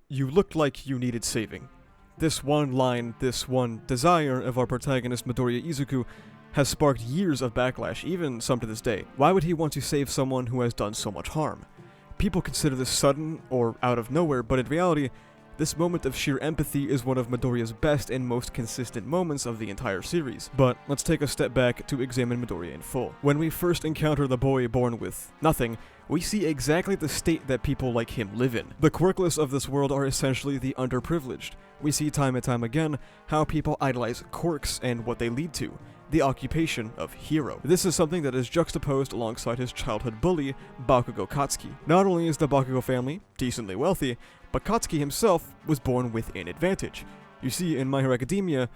"You looked like you needed saving." This one line, this one desire of our protagonist Midoriya Izuku has sparked years of backlash, even some to this day. Why would he want to save someone who has done so much harm? People consider this sudden or out of nowhere, but in reality, this moment of sheer empathy is one of Midoriya's best and most consistent moments of the entire series. But let's take a step back to examine Midoriya in full. When we first encounter the boy born with nothing, we see exactly the state that people like him live in. The quirkless of this world are essentially the underprivileged. We see time and time again how people idolize quirks and what they lead to. The occupation of hero. This is something that is juxtaposed alongside his childhood bully, Bakugo Katsuki. Not only is the Bakugo family decently wealthy, but Katsuki himself was born with an advantage. You see, in My Hero Academia,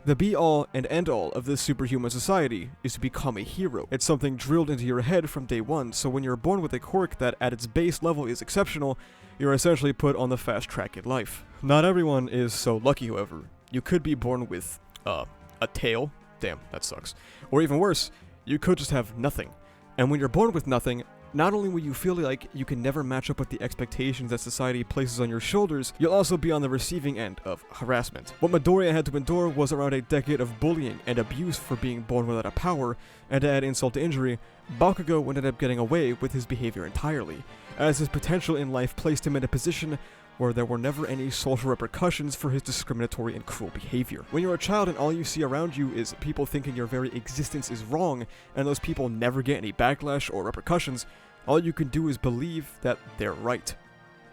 the be-all and end-all of this superhuman society is to become a hero. It's something drilled into your head from day one, so when you're born with a quirk that at its base level is exceptional, you're essentially put on the fast track in life. Not everyone is so lucky, however. You could be born with, a tail. Damn, that sucks. Or even worse, you could just have nothing. And when you're born with nothing, not only will you feel like you can never match up with the expectations that society places on your shoulders, you'll also be on the receiving end of harassment. What Midoriya had to endure was around a decade of bullying and abuse for being born without a power, and to add insult to injury, Bakugo ended up getting away with his behavior entirely, as his potential in life placed him in a position where there were never any social repercussions for his discriminatory and cruel behavior. When you're a child and all you see around you is people thinking your very existence is wrong, and those people never get any backlash or repercussions, all you can do is believe that they're right.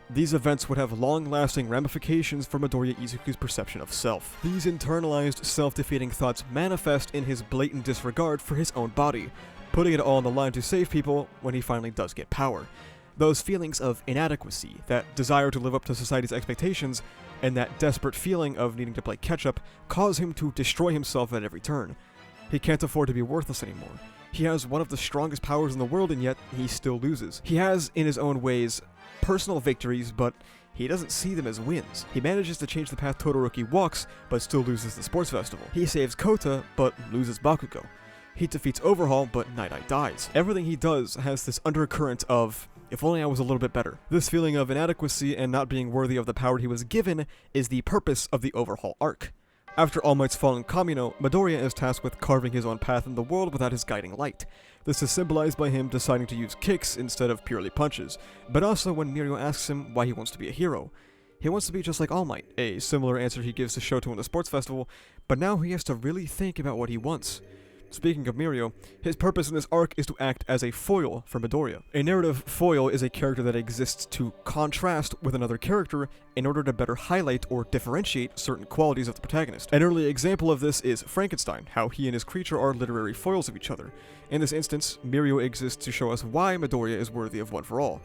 These events would have long-lasting ramifications for Midoriya Izuku's perception of self. These internalized, self-defeating thoughts manifest in his blatant disregard for his own body, putting it all on the line to save people when he finally does get power. Those feelings of inadequacy, that desire to live up to society's expectations, and that desperate feeling of needing to play catch-up cause him to destroy himself at every turn. He can't afford to be worthless anymore. He has one of the strongest powers in the world, and yet he still loses. He has, in his own ways, personal victories, but he doesn't see them as wins. He manages to change the path Todoroki walks, but still loses the sports festival. He saves Kota, but loses Bakugo. He defeats Overhaul, but Night Eye dies. Everything he does has this undercurrent of, if only I was a little bit better. This feeling of inadequacy and not being worthy of the power he was given is the purpose of the Overhaul arc. After All Might's fall in Kamino, Midoriya is tasked with carving his own path in the world without his guiding light. This is symbolized by him deciding to use kicks instead of purely punches, but also when Mirio asks him why he wants to be a hero. He wants to be just like All Might, a similar answer he gives to Shoto in the sports festival, but now he has to really think about what he wants. Speaking of Mirio, his purpose in this arc is to act as a foil for Midoriya. A narrative foil is a character that exists to contrast with another character in order to better highlight or differentiate certain qualities of the protagonist. An early example of this is Frankenstein, how he and his creature are literary foils of each other. In this instance, Mirio exists to show us why Midoriya is worthy of One for All.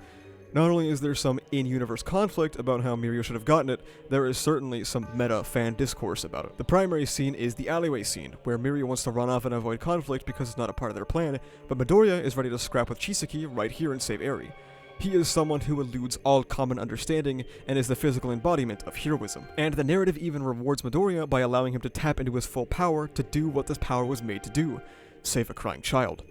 Not only is there some in-universe conflict about how Mirio should have gotten it, there is certainly some meta fan discourse about it. The primary scene is the alleyway scene, where Mirio wants to run off and avoid conflict because it's not a part of their plan, but Midoriya is ready to scrap with Chisaki right here and save Eri. He is someone who eludes all common understanding and is the physical embodiment of heroism. And the narrative even rewards Midoriya by allowing him to tap into his full power to do what this power was made to do: save a crying child.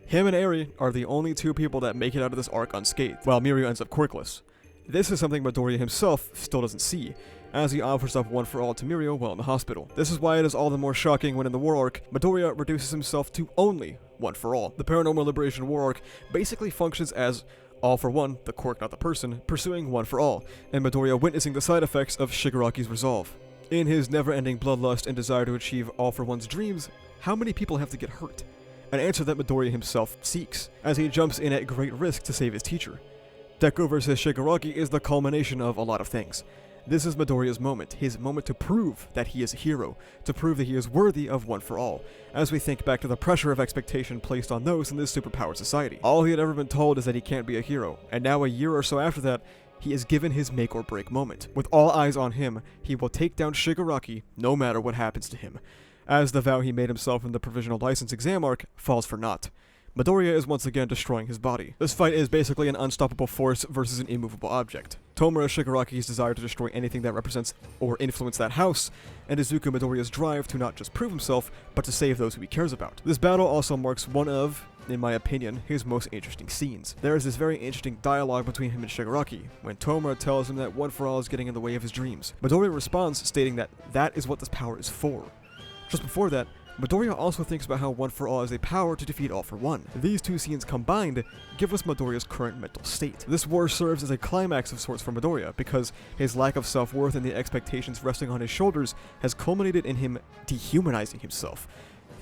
Him and Eri are the only two people that make it out of this arc unscathed, while Mirio ends up quirkless. This is something Midoriya himself still doesn't see, as he offers up One for All to Mirio while in the hospital. This is why it is all the more shocking when in the War Arc, Midoriya reduces himself to only One for All. The Paranormal Liberation War Arc basically functions as All for One, the quirk not the person, pursuing One for All, and Midoriya witnessing the side effects of Shigaraki's resolve. In his never-ending bloodlust and desire to achieve All for One's dreams, how many people have to get hurt? An answer that Midoriya himself seeks, as he jumps in at great risk to save his teacher. Deku vs Shigaraki is the culmination of a lot of things. This is Midoriya's moment, his moment to prove that he is a hero, to prove that he is worthy of One for All, as we think back to the pressure of expectation placed on those in this superpowered society. All he had ever been told is that he can't be a hero, and now a year or so after that, he is given his make or break moment. With all eyes on him, he will take down Shigaraki no matter what happens to him, as the vow he made himself in the provisional license exam arc falls for naught. Midoriya is once again destroying his body. This fight is basically an unstoppable force versus an immovable object. Tomura Shigaraki's desire to destroy anything that represents or influence that house, and Izuku Midoriya's drive to not just prove himself, but to save those who he cares about. This battle also marks one of, in my opinion, his most interesting scenes. There is this very interesting dialogue between him and Shigaraki, when Tomura tells him that One For All is getting in the way of his dreams. Midoriya responds, stating that that is what this power is for. Just before that, Midoriya also thinks about how One For All is a power to defeat All For One. These two scenes combined give us Midoriya's current mental state. This war serves as a climax of sorts for Midoriya, because his lack of self-worth and the expectations resting on his shoulders has culminated in him dehumanizing himself,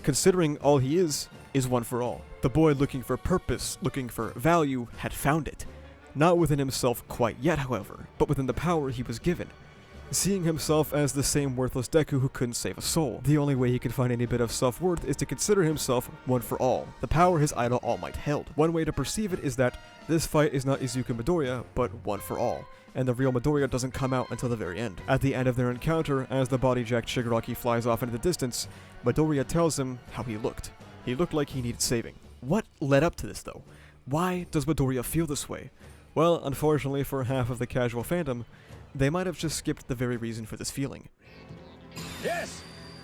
considering all he is One For All. The boy looking for purpose, looking for value, had found it. Not within himself quite yet, however, but within the power he was given. Seeing himself as the same worthless Deku who couldn't save a soul. The only way he could find any bit of self-worth is to consider himself One For All, the power his idol All Might held. One way to perceive it is that this fight is not Izuku Midoriya, but One For All, and the real Midoriya doesn't come out until the very end. At the end of their encounter, as the body-jacked Shigaraki flies off into the distance, Midoriya tells him how he looked. He looked like he needed saving. What led up to this, though? Why does Midoriya feel this way? Well, unfortunately for half of the casual fandom, they might have just skipped the very reason for this feeling. Yes!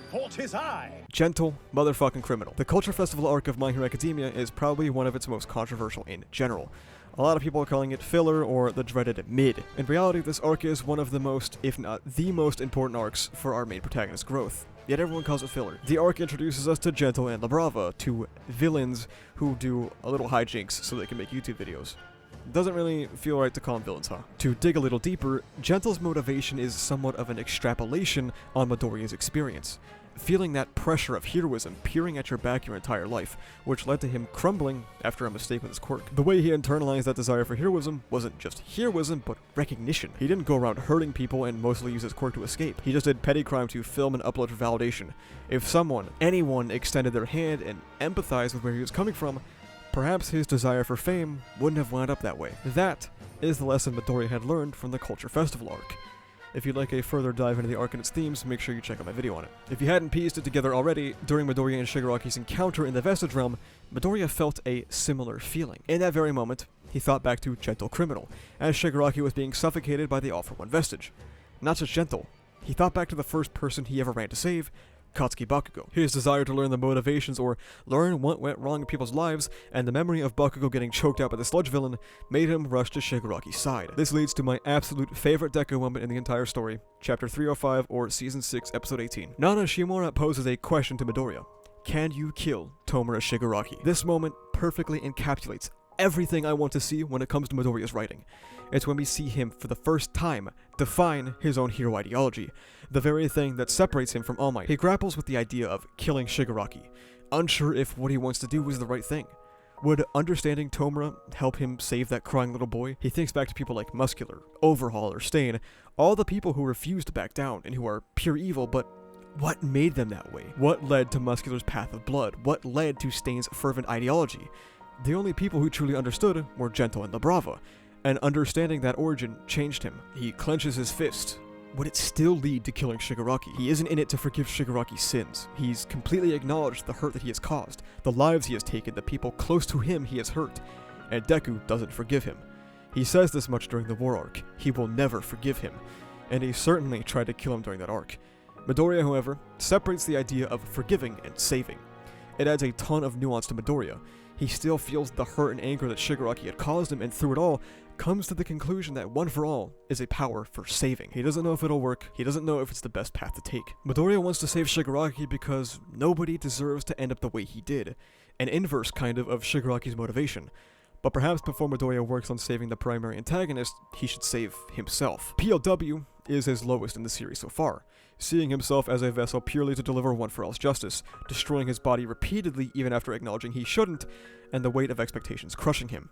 Caught his eye! Gentle motherfucking criminal. The Culture Festival arc of My Hero Academia is probably one of its most controversial in general. A lot of people are calling it filler or the dreaded mid. In reality, this arc is one of the most, if not the most important arcs for our main protagonist's growth. Yet everyone calls it filler. The arc introduces us to Gentle and La Brava, two villains who do a little hijinks so they can make YouTube videos. Doesn't really feel right to call them villains, huh? To dig a little deeper, Gentle's motivation is somewhat of an extrapolation on Midoriya's experience. Feeling that pressure of heroism peering at your back your entire life, which led to him crumbling after a mistake with his quirk. The way he internalized that desire for heroism wasn't just heroism, but recognition. He didn't go around hurting people and mostly use his quirk to escape. He just did petty crime to film and upload for validation. If someone, anyone, extended their hand and empathized with where he was coming from, perhaps his desire for fame wouldn't have wound up that way. That is the lesson Midoriya had learned from the Culture Festival arc. If you'd like a further dive into the arc and its themes, make sure you check out my video on it. If you hadn't pieced it together already, during Midoriya and Shigaraki's encounter in the Vestige Realm, Midoriya felt a similar feeling. In that very moment, he thought back to Gentle Criminal, as Shigaraki was being suffocated by the All For One vestige. Not just Gentle, he thought back to the first person he ever ran to save, Katsuki Bakugo. His desire to learn the motivations or learn what went wrong in people's lives, and the memory of Bakugo getting choked out by the sludge villain, made him rush to Shigaraki's side. This leads to my absolute favorite Deku moment in the entire story, Chapter 305 or Season 6, Episode 18. Nana Shimura poses a question to Midoriya. Can you kill Tomura Shigaraki? This moment perfectly encapsulates everything I want to see when it comes to Midoriya's writing. It's when we see him for the first time define his own hero ideology, the very thing that separates him from All Might. He grapples with the idea of killing Shigaraki, unsure if what he wants to do is the right thing. Would understanding Tomura help him save that crying little boy? He thinks back to people like Muscular, Overhaul, or Stain, all the people who refuse to back down and who are pure evil, but what made them that way? What led to Muscular's path of blood? What led to Stain's fervent ideology? The only people who truly understood were Gentle and La Brava, and understanding that origin changed him. He clenches his fist. Would it still lead to killing Shigaraki? He isn't in it to forgive Shigaraki's sins. He's completely acknowledged the hurt that he has caused, the lives he has taken, the people close to him he has hurt, and Deku doesn't forgive him. He says this much during the war arc. He will never forgive him, and he certainly tried to kill him during that arc. Midoriya, however, separates the idea of forgiving and saving. It adds a ton of nuance to Midoriya. He still feels the hurt and anger that Shigaraki had caused him, and through it all, comes to the conclusion that One For All is a power for saving. He doesn't know if it'll work, he doesn't know if it's the best path to take. Midoriya wants to save Shigaraki because nobody deserves to end up the way he did, an inverse kind of Shigaraki's motivation. But perhaps before Midoriya works on saving the primary antagonist, he should save himself. POW is his lowest in the series so far, seeing himself as a vessel purely to deliver One For All's justice, destroying his body repeatedly even after acknowledging he shouldn't, and the weight of expectations crushing him.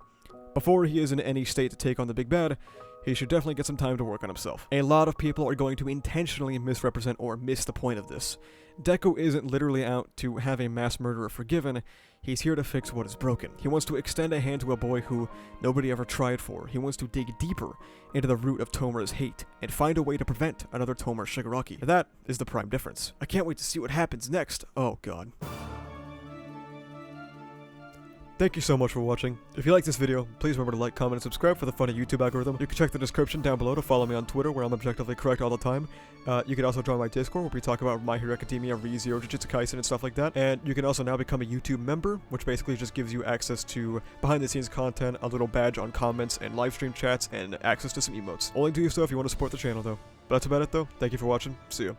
Before he is in any state to take on the big bad, he should definitely get some time to work on himself. A lot of people are going to intentionally misrepresent or miss the point of this. Deku isn't literally out to have a mass murderer forgiven, he's here to fix what is broken. He wants to extend a hand to a boy who nobody ever tried for. He wants to dig deeper into the root of Tomura's hate, and find a way to prevent another Tomura Shigaraki. That is the prime difference. I can't wait to see what happens next. Oh god. Thank you so much for watching. If you like this video, please remember to like, comment, and subscribe for the funny YouTube algorithm. You can check the description down below to follow me on Twitter, where I'm objectively correct all the time. You can also join my Discord, where we talk about My Hero Academia, ReZero, Jujutsu Kaisen, and stuff like that. And you can also now become a YouTube member, which basically just gives you access to behind-the-scenes content, a little badge on comments, and live stream chats, and access to some emotes. Only do so if you want to support the channel, though. But that's about it, though. Thank you for watching. See ya.